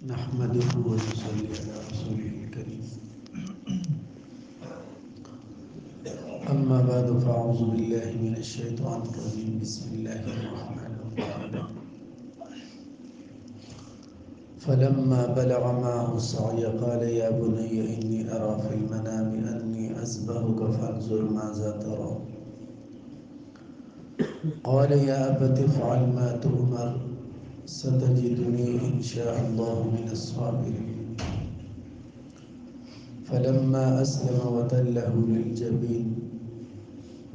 نحمده ونصلي على رسوله الكريم. أما بعد فأعوذ بالله من الشيطان الرجيم. بسم الله الرحمن الرحيم. فلما بلغ معه السعي قال يا بني إني أرى في المنام أني أذبحك فانظر ماذا ترى. قال يا أبت افعل ما تؤمر ستجدني إن شاء الله من الصابرين. فلما أسلم وتله للجبين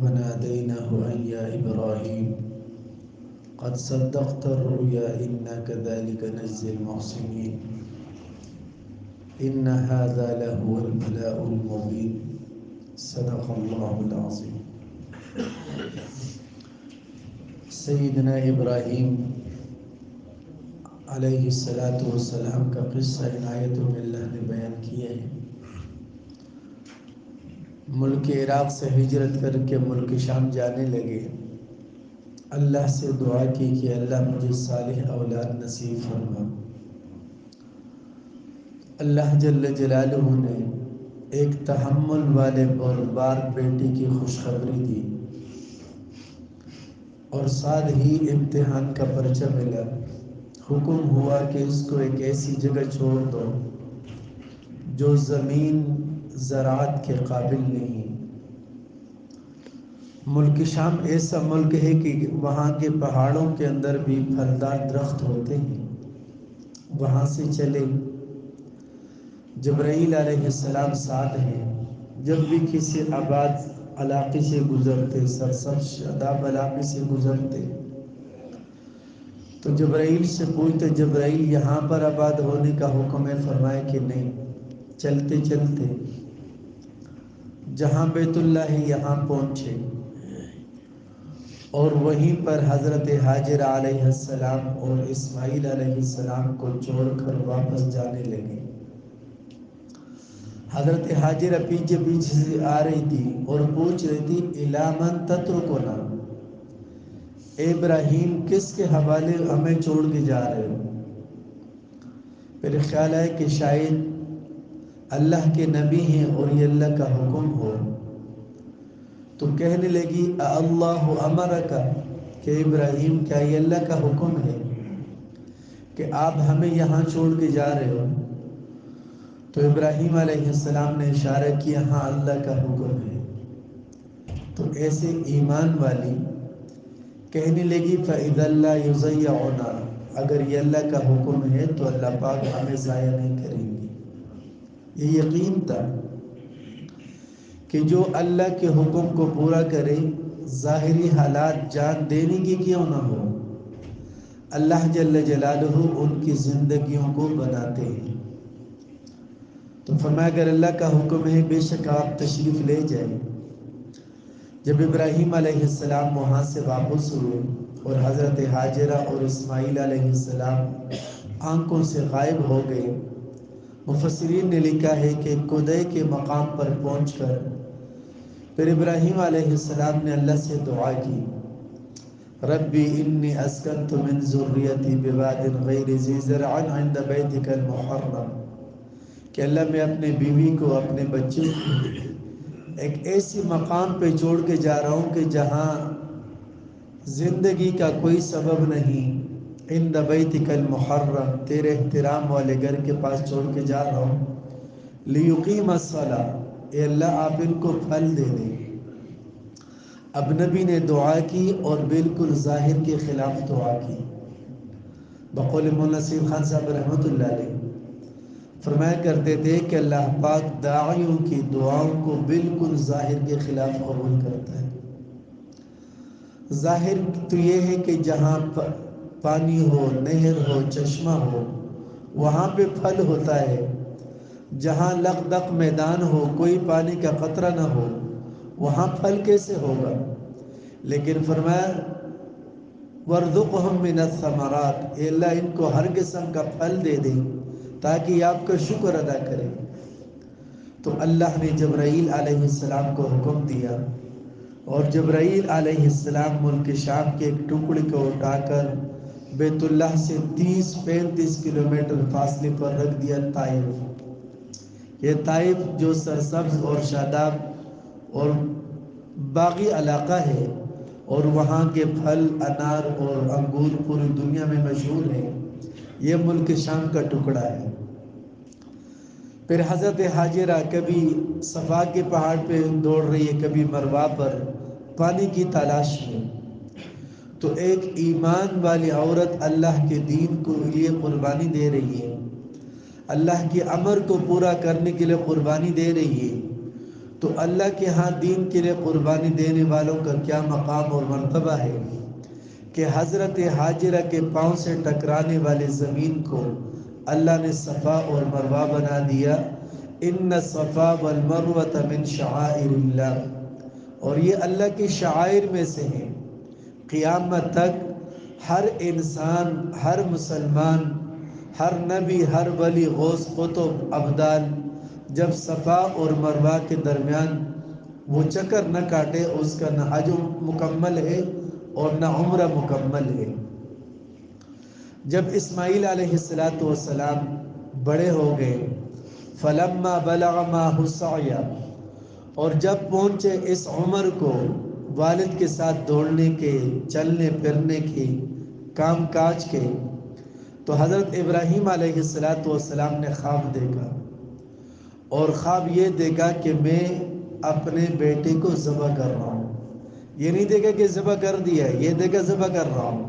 وناديناه أن يا إبراهيم قد صدقت الرؤيا إنا كذلك نجزي المحسنين إن هذا لهو البلاء المبين صدق الله العظيم. سیدنا ابراہیم علیہ السلام کا قصہ ان آیتوں میں اللہ نے بیان کیا ہے. ملک عراق سے ہجرت کر کے ملک شام جانے لگے. اللہ سے دعا کی کہ اللہ مجھے صالح اولاد نصیب فرما. اللہ جل جلالہ نے ایک تحمل والے بردبار بیٹی کی خوشخبری دی اور ساتھ ہی امتحان کا پرچہ ملا. حکم ہوا کہ اس کو ایک ایسی جگہ چھوڑ دو جو زمین زراعت کے قابل نہیں. ملک شام ایسا ملک ہے کہ وہاں کے پہاڑوں کے اندر بھی پھلدار درخت ہوتے ہیں. وہاں سے چلے. جبرائیل علیہ السلام ساتھ ہیں. جب بھی کسی آباد علاقے سے گزرتے، سرسبز شاداب علاقے سے گزرتے، تو جبرائیل سے پوچھتے جبرائیل یہاں پر آباد ہونے کا حکم ہے؟ فرمائے کہ نہیں. چلتے چلتے جہاں بیت اللہ ہے یہاں پہنچے اور وہیں پر حضرت حاجر علیہ السلام اور اسماعیل علیہ السلام کو چھوڑ کر واپس جانے لگے. حضرت حاجر پیچھے پیچھے سے آ رہی تھی اور پوچھ رہی تھی اِلیٰ مَن تَتْرُکُنَا، اے ابراہیم کس کے حوالے ہمیں چھوڑ کے جا رہے ہو؟ پھر خیال ہے کہ شاید اللہ کے نبی ہیں اور یہ اللہ کا حکم ہو. تو کہنے لگی اللہ امرک، کہ ابراہیم کیا یہ اللہ کا حکم ہے کہ آپ ہمیں یہاں چھوڑ کے جا رہے ہو؟ تو ابراہیم علیہ السلام نے اشارہ کیا ہاں اللہ کا حکم ہے. تو ایسے ایمان والی کہنے لگی فَإِذَا اللَّهُ يُضَيِّعُنَا، اگر یہ اللہ کا حکم ہے تو اللہ پاک ہمیں ضائع نہیں کریں گے. یہ یقین تھا کہ جو اللہ کے حکم کو پورا کرے، ظاہری حالات جان دینے کی کیوں نہ ہو، اللہ جل جلالہ ان کی زندگیوں کو بناتے ہیں. تو فرمایا اگر اللہ کا حکم ہے بے شک آپ تشریف لے جائیں. جب ابراہیم علیہ السلام وہاں سے واپس ہوئے اور حضرت حاجرہ اور اسماعیل علیہ السلام آنکھوں سے غائب ہو گئے، مفسرین نے لکھا ہے کہ قدے کے مقام پر پہنچ کر پھر ابراہیم علیہ السلام نے اللہ سے دعا کی ربی انی اسکنت من ذریتی بواد غیر ذی زرع عند بیتک المحرم، کہ اللہ میں اپنے بیوی کو اپنے بچے کو ایک ایسی مقام پہ چھوڑ کے جا رہا ہوں کہ جہاں زندگی کا کوئی سبب نہیں. عند بیتک المحرم، تیرے احترام والے گھر کے پاس چھوڑ کے جا رہا ہوں. لیقیم الصلاۃ، اے اللہ آپ ان کو پھل دے دیں. اب نبی نے دعا کی اور بالکل ظاہر کے خلاف دعا کی. بقول مولانا نصیر خان صاحب رحمۃ اللہ علیہ فرمایا کرتے تھے کہ اللہ پاک داعیوں کی دعاؤں کو بالکل ظاہر کے خلاف قبول کرتا ہے. ظاہر تو یہ ہے کہ جہاں پانی ہو، نہر ہو، چشمہ ہو، وہاں پہ پھل ہوتا ہے. جہاں لقدق میدان ہو، کوئی پانی کا قطرہ نہ ہو، وہاں پھل کیسے ہوگا؟ لیکن فرمایا وَارْزُقْهُم مِّنَ الثَّمَرَاتِ، اے اللہ ان کو ہر قسم کا پھل دے دیں تاکہ آپ کا شکر ادا کریں. تو اللہ نے جبرائیل علیہ السلام کو حکم دیا اور جبرائیل علیہ السلام ملک شام کے ایک ٹکڑے کو اٹھا کر بیت اللہ سے 30-35 کلومیٹر فاصلے پر رکھ دیا طائف۔ یہ طائف جو سرسبز اور شاداب اور باغی علاقہ ہے، اور وہاں کے پھل، انار اور انگور پوری دنیا میں مشہور ہیں۔ یہ ملک شام کا ٹکڑا ہے۔ پھر حضرت حاجرہ کبھی صفا کے پہاڑ پہ دوڑ رہی ہے، کبھی مروہ پر پانی کی تلاش میں۔ تو ایک ایمان والی عورت اللہ کے دین کو لیے قربانی دے رہی ہے، اللہ کے امر کو پورا کرنے کے لیے قربانی دے رہی ہے، تو اللہ کے ہاں دین کے لیے قربانی دینے والوں کا کیا مقام اور مرتبہ ہے کہ حضرت حاجرہ کے پاؤں سے ٹکرانے والے زمین کو اللہ نے صفا اور مروہ بنا دیا۔ ان الصفا والمروہ من شعائر اللہ، اور یہ اللہ کی شعائر میں سے ہیں۔ قیامت تک ہر انسان، ہر مسلمان، ہر نبی، ہر ولی، غوث، قطب، ابدال جب صفا اور مروہ کے درمیان وہ چکر نہ کاٹے، اس کا نہ حج مکمل ہے اور نہ عمرہ مکمل ہے۔ جب اسماعیل علیہ السلام بڑے ہو گئے، فلما بلغ معه السعی، اور جب پہنچے اس عمر کو والد کے ساتھ دوڑنے کے، چلنے پھرنے کے، کام کاج کے، تو حضرت ابراہیم علیہ السلام نے خواب دیکھا، اور خواب یہ دیکھا کہ میں اپنے بیٹے کو ذبح کر رہا ہوں۔ یہ نہیں دیکھا کہ ذبح کر دیا، یہ دیکھا ذبح کر رہا ہوں۔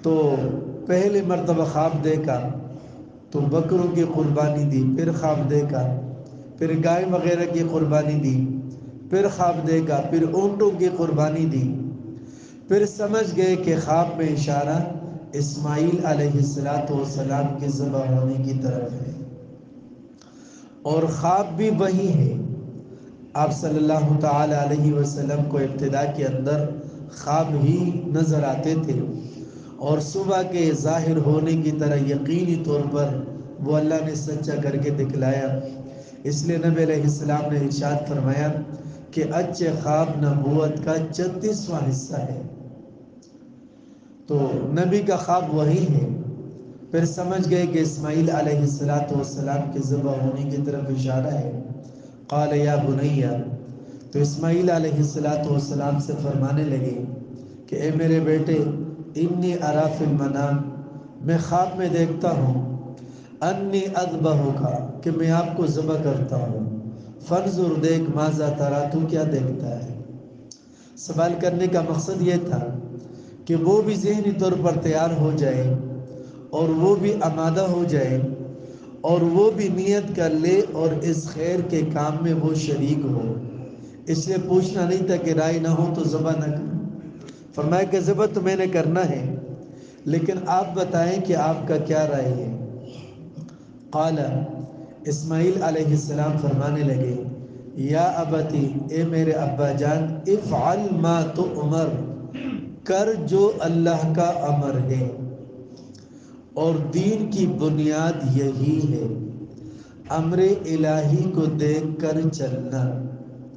تو پہلے مرتبہ خواب دیکھا تو بکروں کی قربانی دی، پھر خواب دیکھا، پھر گائے وغیرہ کی قربانی دی، پھر خواب دیکھا، پھر اونٹوں کی قربانی دی، پھر سمجھ گئے کہ خواب میں اشارہ اسماعیل علیہ السلام کے ذبح ہونے کی طرف ہے، اور خواب بھی وہی ہے۔ آپ صلی اللہ تعالی علیہ وسلم کو ابتدا کے اندر خواب ہی نظر آتے تھے، اور صبح کے ظاہر ہونے کی طرح یقینی طور پر وہ اللہ نے سچا کر کے دکھلایا۔ اس لیے نبی علیہ السلام نے ارشاد فرمایا کہ اچھے خواب نبوت کا 36واں حصہ ہے۔ تو نبی کا خواب وہی ہے۔ پھر سمجھ گئے کہ اسماعیل علیہ السلام کے ذبح ہونے کی طرف اشارہ ہے۔ قال یا بنی، تو اسماعیل علیہ السلام سے فرمانے لگے کہ اے میرے بیٹے، انی ارا فی المنام، میں خواب میں دیکھتا ہوں، انی اذبحک، کہ میں آپ کو ذبح کرتا ہوں، فانظر، دیکھ، ماذا ترا، تو کیا دیکھتا ہے۔ سوال کرنے کا مقصد یہ تھا کہ وہ بھی ذہنی طور پر تیار ہو جائے، اور وہ بھی آمادہ ہو جائے، اور وہ بھی نیت کر لے، اور اس خیر کے کام میں وہ شریک ہو۔ اس لیے پوچھنا نہیں تھا کہ رائے نہ ہو تو ذبح نہ کریں۔ فرمایا کہ ذبح تو میں نے کرنا ہے، لیکن آپ بتائیں کہ آپ کا کیا رائے ہے۔ قال، اسماعیل علیہ السلام فرمانے لگے، یا ابتی، اے میرے ابا جان، افعل ما تؤمر، کر جو اللہ کا امر ہے، اور دین کی بنیاد یہی ہے، امر الہی کو دیکھ کر چلنا۔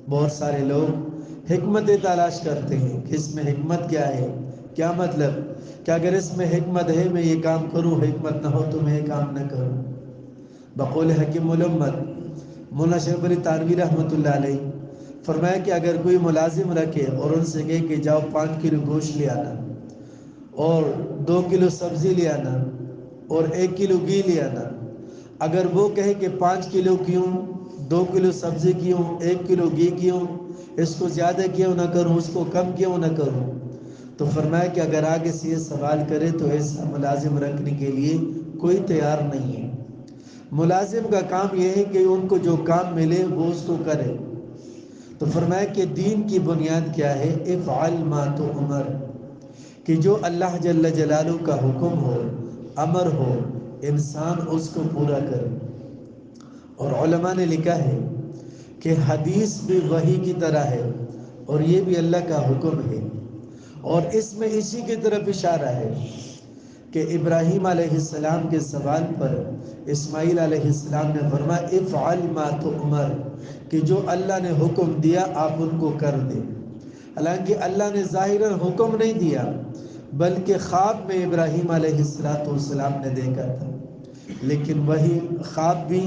بہت سارے لوگ حکمت تلاش کرتے ہیں کہ اس میں حکمت کیا ہے، کیا مطلب کہ اگر اس میں حکمت ہے میں یہ کام کروں، حکمت نہ ہو تو میں یہ کام نہ کروں۔ بقول حکیم الامت مولانا شیخ علی تانوی رحمۃ اللہ علیہ فرمایا کہ اگر کوئی ملازم رکھے اور ان سے کہے کہ جاؤ 5 کلو گوشت لے آنا، اور 2 کلو سبزی لے آنا، اور 1 کلو گھی لے آنا، اگر وہ کہے کہ 5 کلو کیوں، 2 کلو سبزی کیوں، 1 کلو گھی کیوں، اس کو زیادہ کیوں نہ کروں، اس کو کم کیوں نہ کروں، تو فرمایا کہ اگر آگے سے یہ سوال کرے تو ایسا ملازم رکھنے کے لیے کوئی تیار نہیں ہے۔ ملازم کا کام یہ ہے کہ ان کو جو کام ملے وہ اس کو کرے۔ تو فرمایا کہ دین کی بنیاد کیا ہے، افعل ما تؤمر، کہ جو اللہ جل جلالہ کا حکم ہو، امر ہو، انسان اس کو پورا کرے۔ اور علماء نے لکھا ہے کہ حدیث بھی وحی کی طرح ہے، اور یہ بھی اللہ کا حکم ہے، اور اس میں اسی کی طرف اشارہ ہے کہ ابراہیم علیہ السلام کے سوال پر اسماعیل علیہ السلام نے فرمایا افعل ما تؤمر، کہ جو اللہ نے حکم دیا آپ ان کو کر دیں۔ حالانکہ اللہ نے ظاہراً حکم نہیں دیا، بلکہ خواب میں ابراہیم علیہ السلام نے دیکھا تھا، لیکن وہی خواب بھی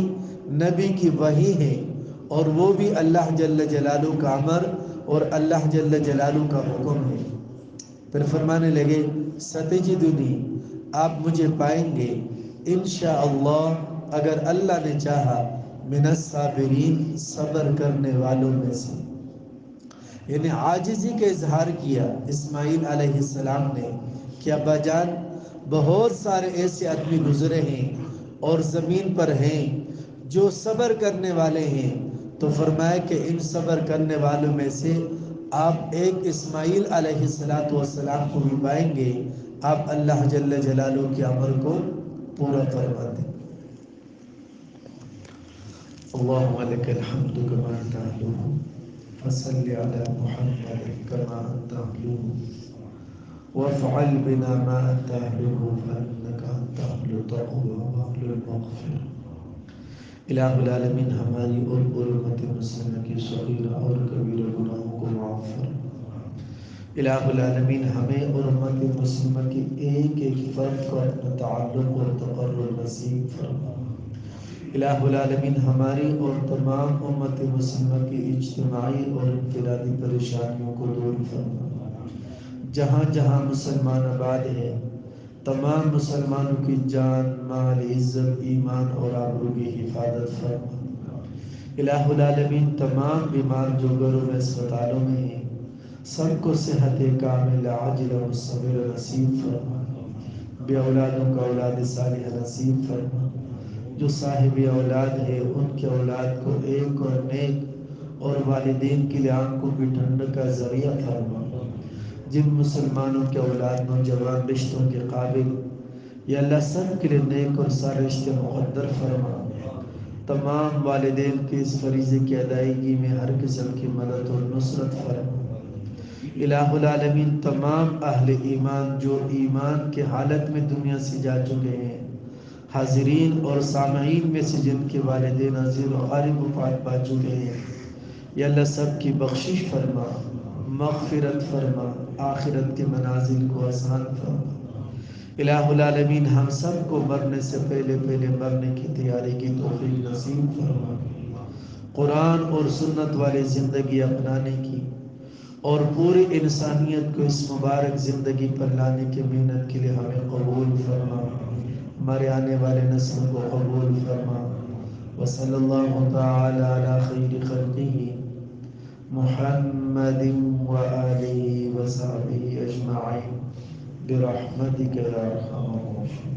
نبی کی وحی ہے، اور وہ بھی اللہ جل جلالہ کا امر اور اللہ جل جلالہ کا حکم ہے۔ پھر فرمانے لگے ستجدنی، آپ مجھے پائیں گے انشاءاللہ، اگر اللہ نے چاہا، من الصابرین، صبر کرنے والوں میں سے۔ یعنی عاجزی کا اظہار کیا اسماعیل علیہ السلام نے کہ ابا جان، بہت سارے ایسے آدمی گزرے ہیں اور زمین پر ہیں جو صبر کرنے والے ہیں، تو فرمایا کہ ان صبر کرنے والوں میں سے آپ ایک اسماعیل علیہ السلام کو بھی پائیں گے، آپ اللہ جل جلالہ کے امر کو پورا فرما دیں۔ اللہم لک الحمد کما تعلو، فصل علی محمد کما تعلو، وافعل بنا ما تعلو، فانک انت اہل التقوی واہل المغفرہ۔ الہ العالمین ہماری اور امت مسلمہ کی صغیرہ اور کبیرہ گناہوں کو معاف فرما۔ الہ العالمین ہمیں اور امت مسلمہ کی ایک ایک فرد کو اپنا تعلق اور تقرب نصیب فرما۔ الہ العالمین ہماری اور تمام امت مسلمہ کی اجتماعی اور انفرادی پریشانیوں کو دور فرما۔ جہاں جہاں مسلمان آباد ہیں، تمام مسلمانوں کی جان، مال، عزت، ایمان اور آبرو کی حفاظت فرما۔ الہ العالمین تمام بیمار جو گھروں میں اسپتالوں میں ہیں، سب کو صحت کامل عاجل و مستمر نصیب فرما۔ بے اولادوں کا اولاد صالحہ نصیب فرما۔ جو صاحب اولاد ہے ان کے اولاد کو ایک اور نیک اور والدین کے لیے آنکھوں کی ٹھنڈک کا ذریعہ فرما۔ جن مسلمانوں کے اولاد نوجوان رشتوں کے قابل، یا اللہ سب کے لیے نیک اور سارے رشتے مقدر فرما۔ تمام والدین کے اس فریضے کی ادائیگی میں ہر قسم کی مدد اور نصرت فرما۔ الہ العالمین تمام اہل ایمان جو ایمان کے حالت میں دنیا سے جا چکے ہیں، حاضرین اور سامعین میں سے جن کے والدین عزیز و قارب وفات پا چکے ہیں، یا اللہ سب کی بخشش فرما، مغفرت فرما، آخرت کے منازل کو آسان فرما۔ الہ العالمین ہم سب کو مرنے سے پہلے مرنے کی تیاری کی توفیق نصیب فرما۔ قرآن اور سنت والی زندگی اپنانے کی اور پوری انسانیت کو اس مبارک زندگی پر لانے کی محنت کے لیے ہمیں قبول فرما۔ ہمارے آنے والے نسل کو قبول فرما۔ وصلی اللہ تعالی علی خیر خلقہ محمد وآلہ وصحبہ اجمعین برحمتک یا ارحم الراحمین۔